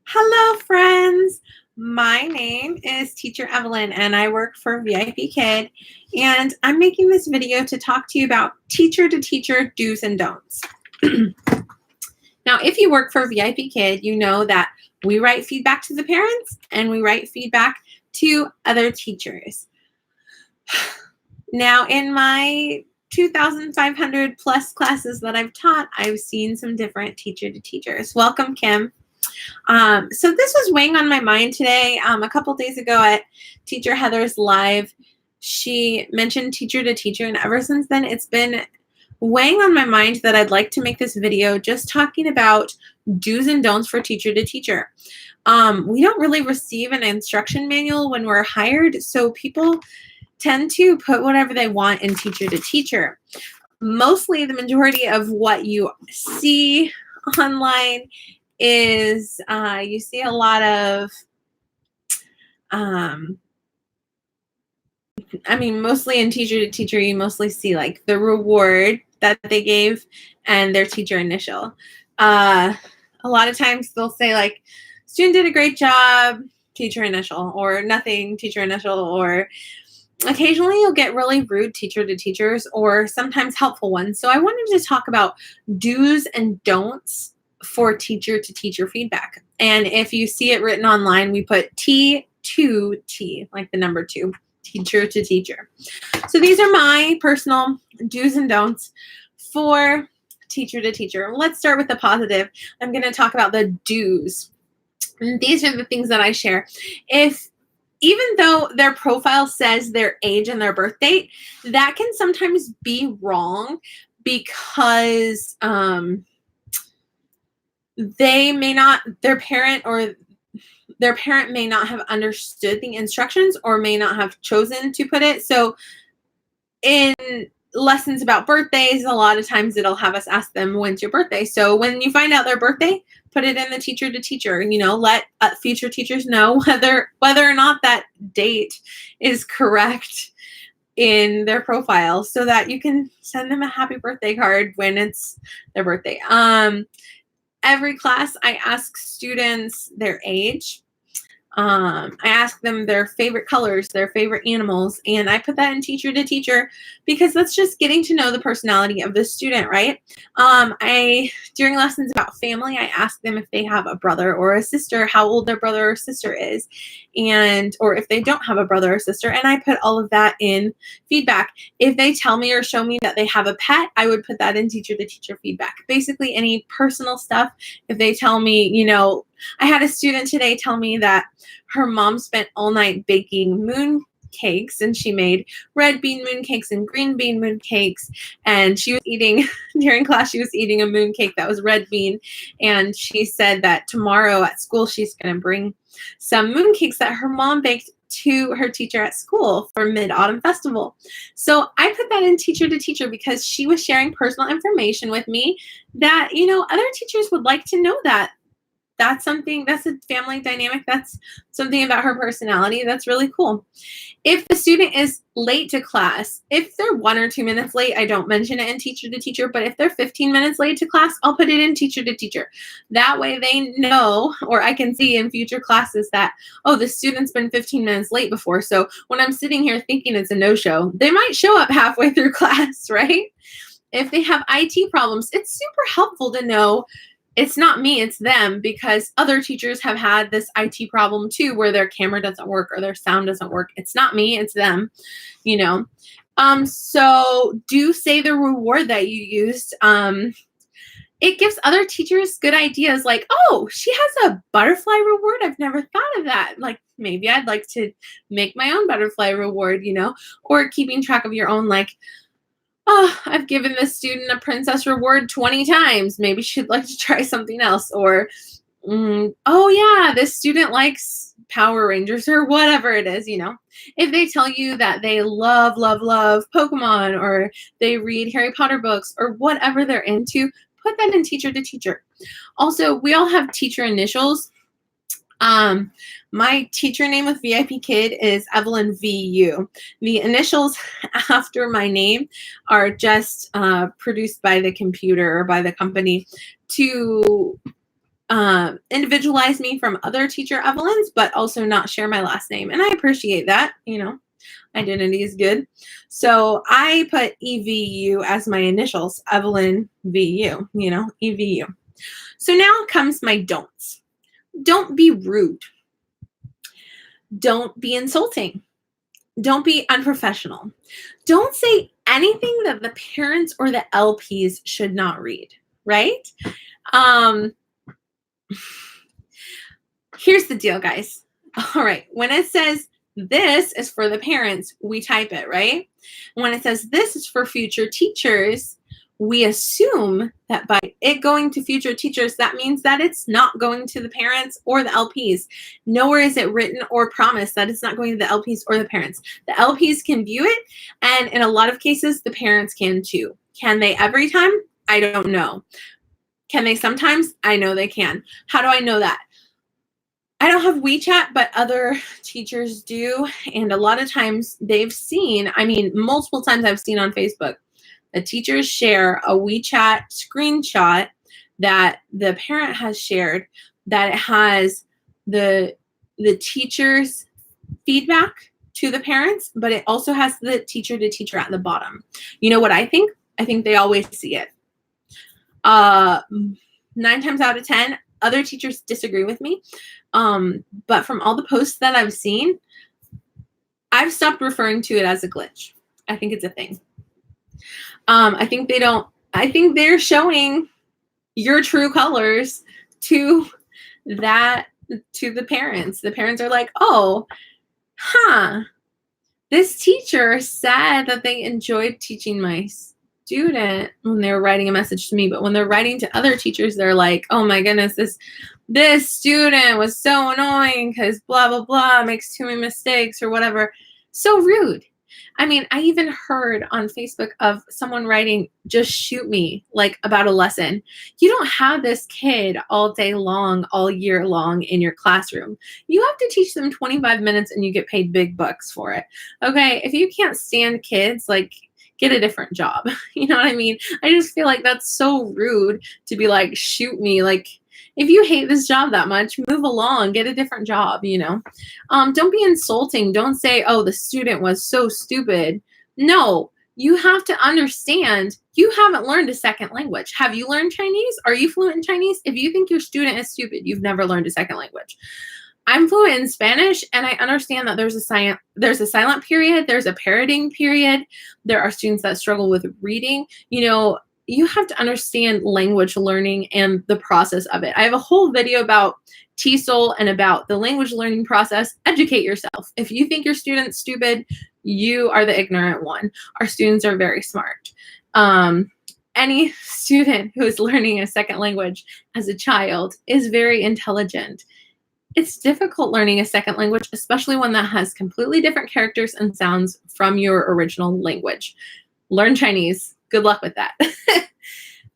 Hello, friends. My name is Teacher Evelyn, and I work for VIPKID. And I'm making this video to talk to you about teacher-to-teacher do's and don'ts. Now, if you work for VIPKID, you know that we write feedback to the parents and we write feedback to other teachers. Now, in my 2,500 plus classes that I've taught, I've seen some different teacher-to-teachers. Welcome, Kim. So this was weighing on my mind today. A couple days ago at Teacher Heather's Live, she mentioned teacher to teacher, and ever since then it's been weighing on my mind that I'd like to make this video just talking about do's and don'ts for teacher to teacher. We don't really receive an instruction manual when we're hired, so people tend to put whatever they want in teacher to teacher. Mostly the majority of what you see online is you see a lot of, mostly in teacher to teacher, you mostly see like the reward that they gave and their teacher initial. A lot of times they'll say like, student did a great job, teacher initial, or nothing, teacher initial, or occasionally you'll get really rude teacher to teachers or sometimes helpful ones. So I wanted to talk about do's and don'ts for teacher to teacher feedback. And if you see it written online, we put T to T, like the number 2, teacher to teacher. So these are my personal do's and don'ts for teacher to teacher. Let's start with the positive. I'm going to talk about the do's. And these are the things that I share. Even though their profile says their age and their birth date, that can sometimes be wrong because they may not, their parent may not have understood the instructions or may not have chosen to put it. So in lessons about birthdays, a lot of times it'll have us ask them, when's your birthday? So when you find out their birthday, put it in the teacher to teacher, let future teachers know whether or not that date is correct in their profile so that you can send them a happy birthday card when it's their birthday. Every class, I ask students their age. I ask them their favorite colors, their favorite animals, and I put that in teacher to teacher because that's just getting to know the personality of the student, right? During lessons about family, I ask them if they have a brother or a sister, how old their brother or sister is, or if they don't have a brother or sister, and I put all of that in feedback. If they tell me or show me that they have a pet, I would put that in teacher to teacher feedback. Basically any personal stuff. If they tell me, I had a student today tell me that her mom spent all night baking moon cakes, and she made red bean moon cakes and green bean moon cakes, and she was eating during class, she was eating a moon cake that was red bean, and she said that tomorrow at school she's going to bring some moon cakes that her mom baked to her teacher at school for Mid-Autumn Festival. So I put that in teacher to teacher because she was sharing personal information with me that, other teachers would like to know that. That's a family dynamic. That's something about her personality. That's really cool. If the student is late to class, if they're 1 or 2 minutes late, I don't mention it in teacher to teacher, but if they're 15 minutes late to class, I'll put it in teacher to teacher. That way they know, or I can see in future classes that, oh, the student's been 15 minutes late before. So when I'm sitting here thinking it's a no-show, they might show up halfway through class, right? If they have IT problems, it's super helpful to know it's not me, it's them, because other teachers have had this IT problem too, where their camera doesn't work or their sound doesn't work. It's not me, it's them, So do say the reward that you used. It gives other teachers good ideas like, oh, she has a butterfly reward. I've never thought of that. Like, maybe I'd like to make my own butterfly reward, or keeping track of your own, like, oh, I've given this student a princess reward 20 times. Maybe she'd like to try something else. Or, oh yeah, this student likes Power Rangers or whatever it is, If they tell you that they love Pokemon, or they read Harry Potter books, or whatever they're into, put that in teacher to teacher. Also, we all have teacher initials. My teacher name with VIPKID is Evelyn VU. The initials after my name are just produced by the computer or by the company to individualize me from other teacher Evelyns, but also not share my last name. And I appreciate that, identity is good. So I put EVU as my initials, Evelyn VU, EVU. So now comes my don'ts. Don't be rude. Don't be insulting. Don't be unprofessional. Don't say anything that the parents or the LPs should not read, right? Here's the deal, guys. All right. When it says this is for the parents, we type it, right? When it says this is for future teachers, we assume that by it going to future teachers, that means that it's not going to the parents or the LPs. Nowhere is it written or promised that it's not going to the LPs or the parents. The LPs can view it, and in a lot of cases, the parents can too. Can they every time? I don't know. Can they sometimes? I know they can. How do I know that? I don't have WeChat, but other teachers do. And a lot of times they've seen, multiple times I've seen on Facebook, the teachers share a WeChat screenshot that the parent has shared, that it has the teacher's feedback to the parents, but it also has the teacher to teacher at the bottom. You know what I think? I think they always see it. 9 times out of 10, other teachers disagree with me. But from all the posts that I've seen, I've stopped referring to it as a glitch. I think it's a thing. I think they're showing your true colors to the parents. The parents are like, oh, this teacher said that they enjoyed teaching my student when they were writing a message to me, but when they're writing to other teachers, they're like, oh my goodness, this student was so annoying because blah, blah, blah, makes too many mistakes or whatever. So rude. I even heard on Facebook of someone writing, just shoot me, like about a lesson. You don't have this kid all day long, all year long in your classroom. You have to teach them 25 minutes and you get paid big bucks for it. Okay, if you can't stand kids, like, get a different job. You know what I mean? I just feel like that's so rude to be like, shoot me. Like, if you hate this job that much, move along, get a different job, Don't be insulting. Don't say, oh, the student was so stupid. No, you have to understand you haven't learned a second language. Have you learned Chinese? Are you fluent in Chinese? If you think your student is stupid, you've never learned a second language. I'm fluent in Spanish, and I understand that there's a silent period, there's a parroting period. There are students that struggle with reading. You have to understand language learning and the process of it. I have a whole video about TESOL and about the language learning process. Educate yourself. If you think your student's stupid, you are the ignorant one. Our students are very smart. Any student who is learning a second language as a child is very intelligent. It's difficult learning a second language, especially one that has completely different characters and sounds from your original language. Learn Chinese. Good luck with that.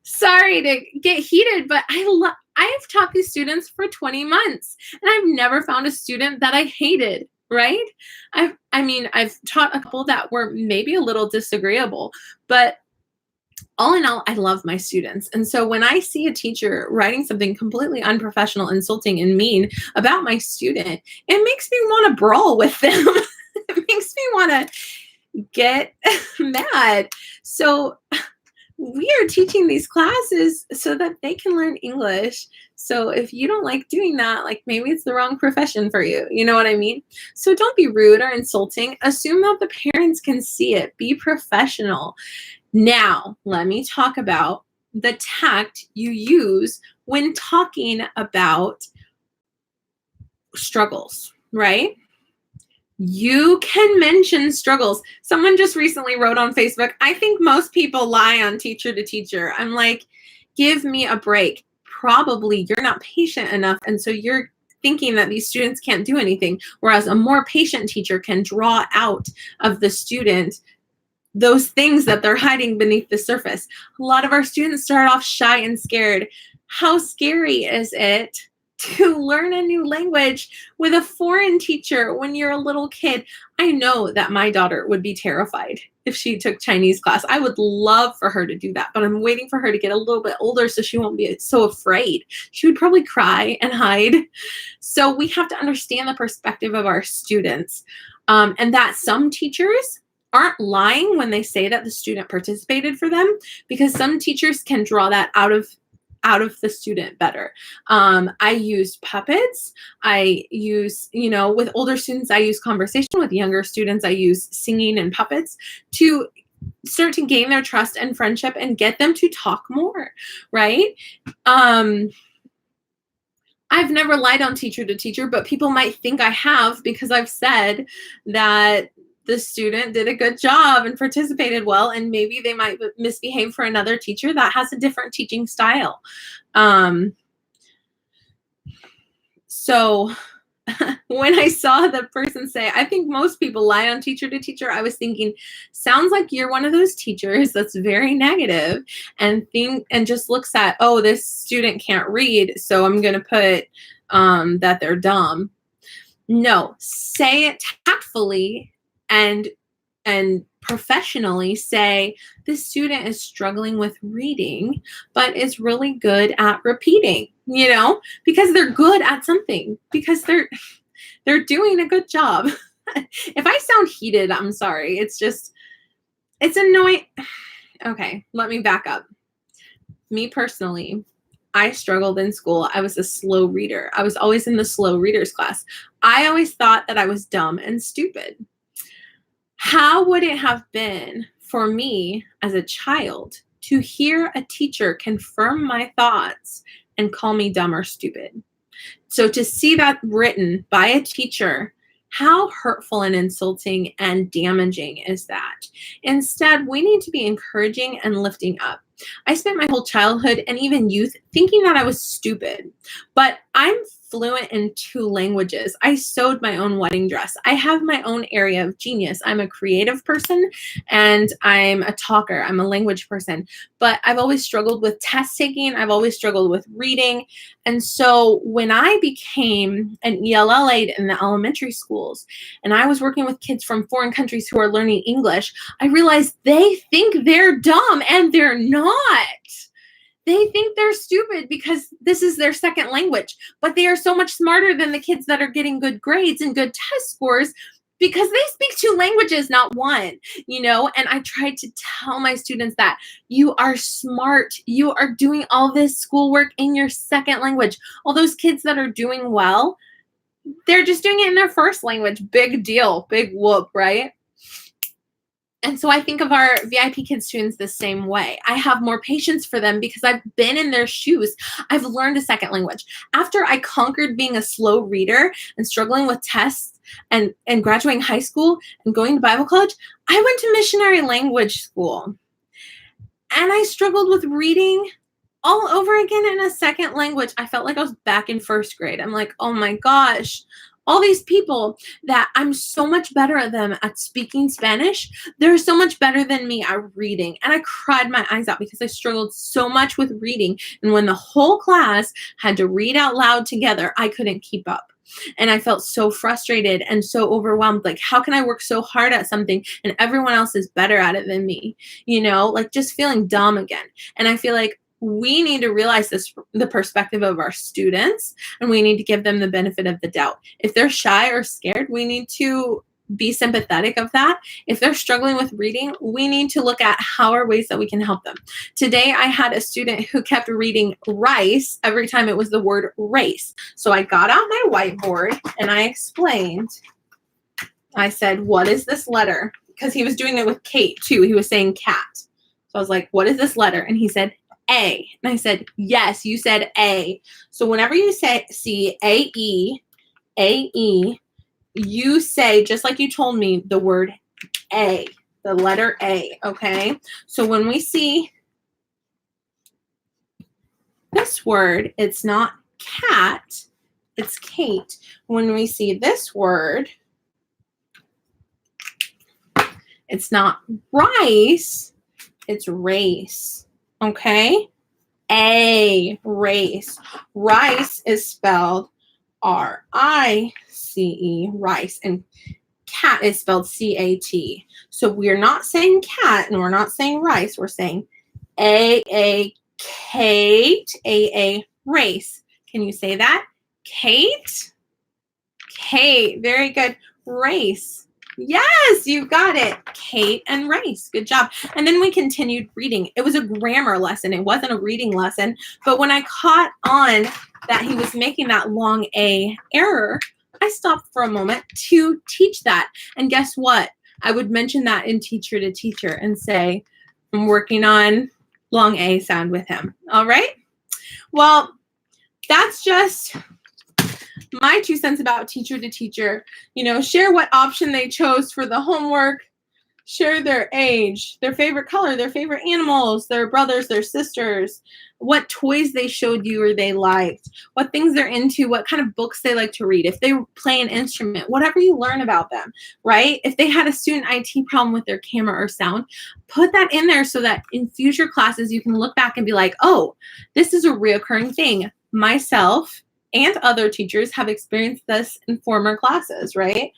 Sorry to get heated, but I have taught these students for 20 months, and I've never found a student that I hated, right? I've taught a couple that were maybe a little disagreeable, but all in all, I love my students. And so when I see a teacher writing something completely unprofessional, insulting, and mean about my student, it makes me want to brawl with them. It makes me want to get mad. So we are teaching these classes so that they can learn English. So if you don't like doing that, like maybe it's the wrong profession for you. You know what I mean? So don't be rude or insulting. Assume that the parents can see it. Be professional. Now, let me talk about the tact you use when talking about struggles, right? You can mention struggles. Someone just recently wrote on Facebook, I think most people lie on teacher to teacher. I'm like, give me a break. Probably you're not patient enough. And so you're thinking that these students can't do anything. Whereas a more patient teacher can draw out of the student those things that they're hiding beneath the surface. A lot of our students start off shy and scared. How scary is it to learn a new language with a foreign teacher when you're a little kid? I know that my daughter would be terrified if she took Chinese class. I would love for her to do that, but I'm waiting for her to get a little bit older so she won't be so afraid. She would probably cry and hide. So we have to understand the perspective of our students, and that some teachers aren't lying when they say that the student participated for them, because some teachers can draw that out of the student better. I use puppets. I use, with older students, I use conversation. With younger students, I use singing and puppets to start to gain their trust and friendship and get them to talk more, right? I've never lied on teacher to teacher, but people might think I have because I've said that the student did a good job and participated well, and maybe they might misbehave for another teacher that has a different teaching style. So when I saw the person say, I think most people lie on teacher to teacher, I was thinking, sounds like you're one of those teachers that's very negative and just looks at, oh, this student can't read, so I'm going to put that they're dumb. No, say it tactfully and professionally. Say, this student is struggling with reading, but is really good at repeating, because they're good at something, because they're doing a good job. If I sound heated, I'm sorry. It's annoying. Okay, let me back up. Me personally, I struggled in school. I was a slow reader. I was always in the slow readers class. I always thought that I was dumb and stupid. How would it have been for me as a child to hear a teacher confirm my thoughts and call me dumb or stupid? So to see that written by a teacher, how hurtful and insulting and damaging is that? Instead, we need to be encouraging and lifting up. I spent my whole childhood and even youth thinking that I was stupid, but I'm fluent in 2 languages. I sewed my own wedding dress. I have my own area of genius. I'm a creative person and I'm a talker. I'm a language person, but I've always struggled with test taking. I've always struggled with reading. And so when I became an ELL aide in the elementary schools and I was working with kids from foreign countries who are learning English, I realized they think they're dumb and they're not. They think they're stupid because this is their second language, but they are so much smarter than the kids that are getting good grades and good test scores because they speak 2 languages, not 1, and I tried to tell my students that you are smart. You are doing all this schoolwork in your second language. All those kids that are doing well, they're just doing it in their first language. Big deal, big whoop, right? And so I think of our VIPKID students the same way. I have more patience for them because I've been in their shoes. I've learned a second language. After I conquered being a slow reader and struggling with tests and graduating high school and going to Bible college, I went to missionary language school. And I struggled with reading all over again in a second language. I felt like I was back in first grade. I'm like, oh my gosh. All these people that I'm so much better at them at speaking Spanish, they're so much better than me at reading. And I cried my eyes out because I struggled so much with reading. And when the whole class had to read out loud together, I couldn't keep up. And I felt so frustrated and so overwhelmed. Like, how can I work so hard at something and everyone else is better at it than me? Like just feeling dumb again. And I feel like we need to realize the perspective of our students, and we need to give them the benefit of the doubt. If they're shy or scared, we need to be sympathetic of that. If they're struggling with reading, we need to look at how are ways that we can help them. Today, I had a student who kept reading rice every time it was the word race. So I got out my whiteboard and I explained. I said, what is this letter? Because he was doing it with Kate too. He was saying cat. So I was like, what is this letter? And he said, A. And I said, yes, you said A. See A-E, you say, just like you told me, the word A, the letter A, okay? So when we see this word, it's not cat, it's Kate. When we see this word, it's not rice, it's race. Okay? A, race. Rice is spelled R-I-C-E, rice. And cat is spelled C-A-T. So we're not saying cat and we're not saying rice. We're saying A-A Kate, A-A race. Can you say that? Kate? Kate. Very good. Race. Yes, you got it. Kate and race. Good job. And then we continued reading. It was a grammar lesson. It wasn't a reading lesson. But when I caught on that he was making that long A error, I stopped for a moment to teach that. And guess what? I would mention that in teacher to teacher and say, I'm working on long A sound with him. All right? Well, that's just my 2 cents about teacher to teacher. You know, share what option they chose for the homework, share their age, their favorite color, their favorite animals, their brothers, their sisters, what toys they showed you or they liked, what things they're into, what kind of books they like to read, if they play an instrument, whatever you learn about them, right? If they had a student IT problem with their camera or sound, put that in there so that in future classes you can look back and be like, oh, this is a reoccurring thing. Myself and other teachers have experienced this in former classes, right?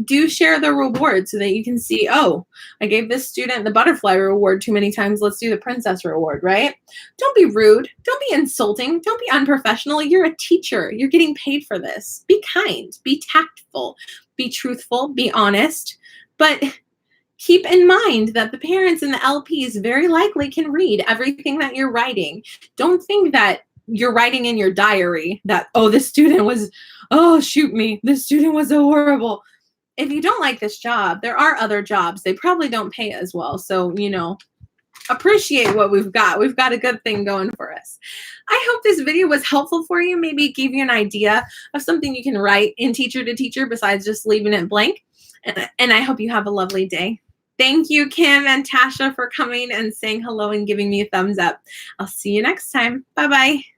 Do share the reward so that you can see, oh, I gave this student the butterfly reward too many times. Let's do the princess reward, right? Don't be rude. Don't be insulting. Don't be unprofessional. You're a teacher. You're getting paid for this. Be kind. Be tactful. Be truthful. Be honest. But keep in mind that the parents and the LPs very likely can read everything that you're writing. Don't think that you're writing in your diary that, oh, this student was, oh, shoot me, this student was so horrible. If you don't like this job, there are other jobs. They probably don't pay as well. So, you know, appreciate what we've got. We've got a good thing going for us. I hope this video was helpful for you. Maybe it gave you an idea of something you can write in teacher to teacher besides just leaving it blank. And I hope you have a lovely day. Thank you, Kim and Tasha, for coming and saying hello and giving me a thumbs up. I'll see you next time. Bye-bye.